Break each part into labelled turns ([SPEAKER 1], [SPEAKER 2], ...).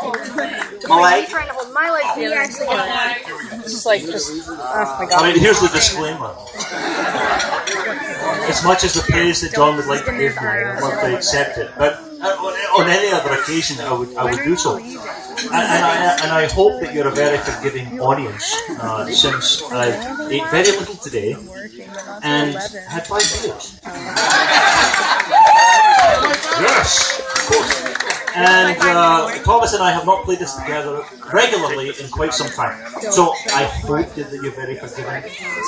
[SPEAKER 1] Alright.
[SPEAKER 2] Trying to hold my legs together.
[SPEAKER 3] It's just like, oh my god.
[SPEAKER 1] I mean, here's the disclaimer. As much as the praise that John would like to give me, I'd love to accept it. But on any other occasion, I would do so. And I hope that you're a very forgiving audience, since I ate very little today and had 5 beers. Yes, of course. And Thomas and I have not played this together regularly in quite some time. So I hope that you're very forgiving.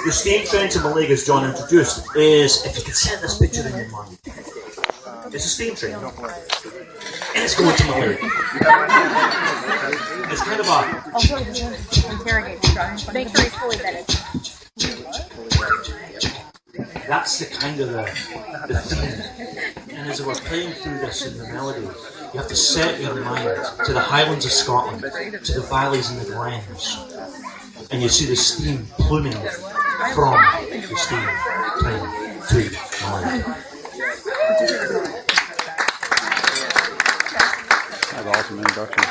[SPEAKER 1] The steam train to Malaysia, as John introduced, is, if you can set this picture in your mind, it's a steam train. And it's going to Malaysia. It's kind of a...
[SPEAKER 2] Make sure he's fully vetted.
[SPEAKER 1] That's the kind of the theme. And as we're playing through this in the melody, you have to set your mind to the Highlands of Scotland, to the valleys and the glens, and you see the steam pluming from the steam train to Malaysia.
[SPEAKER 4] That was awesome introduction.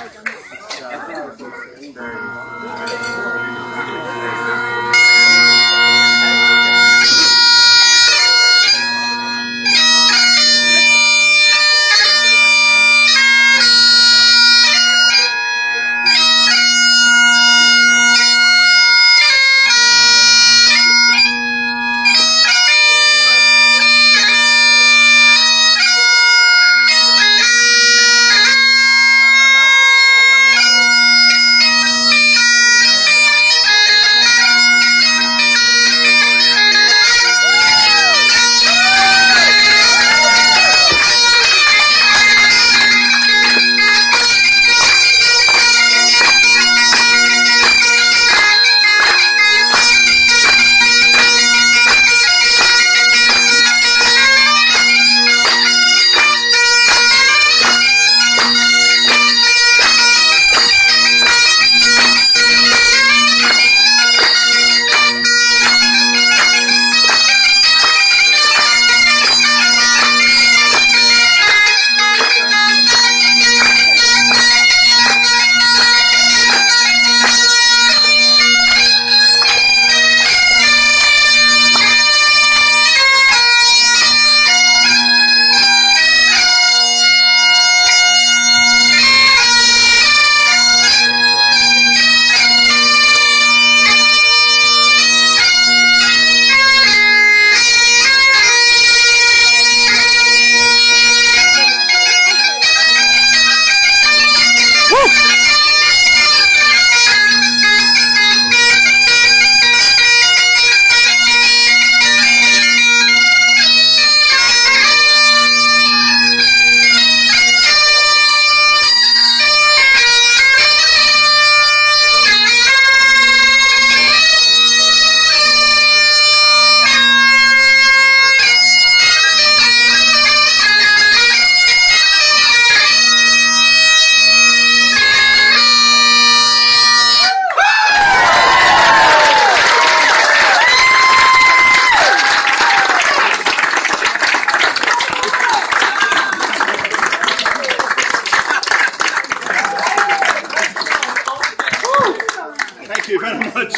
[SPEAKER 4] Thank you very much.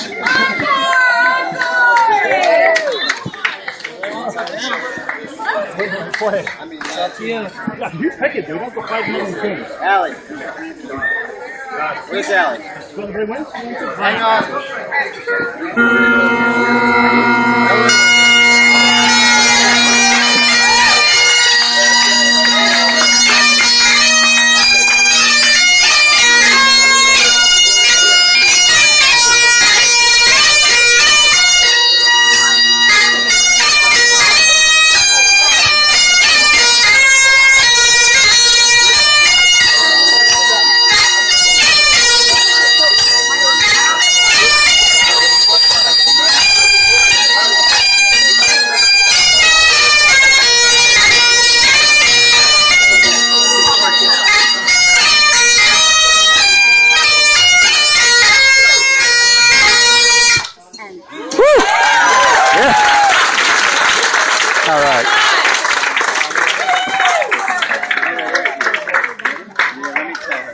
[SPEAKER 4] Play. I mean, it's up to you. Yeah, you pick it, dude. Don't go 5 million things.
[SPEAKER 5] Allie. Where's Allie?
[SPEAKER 4] Everybody wins?
[SPEAKER 5] Hang on.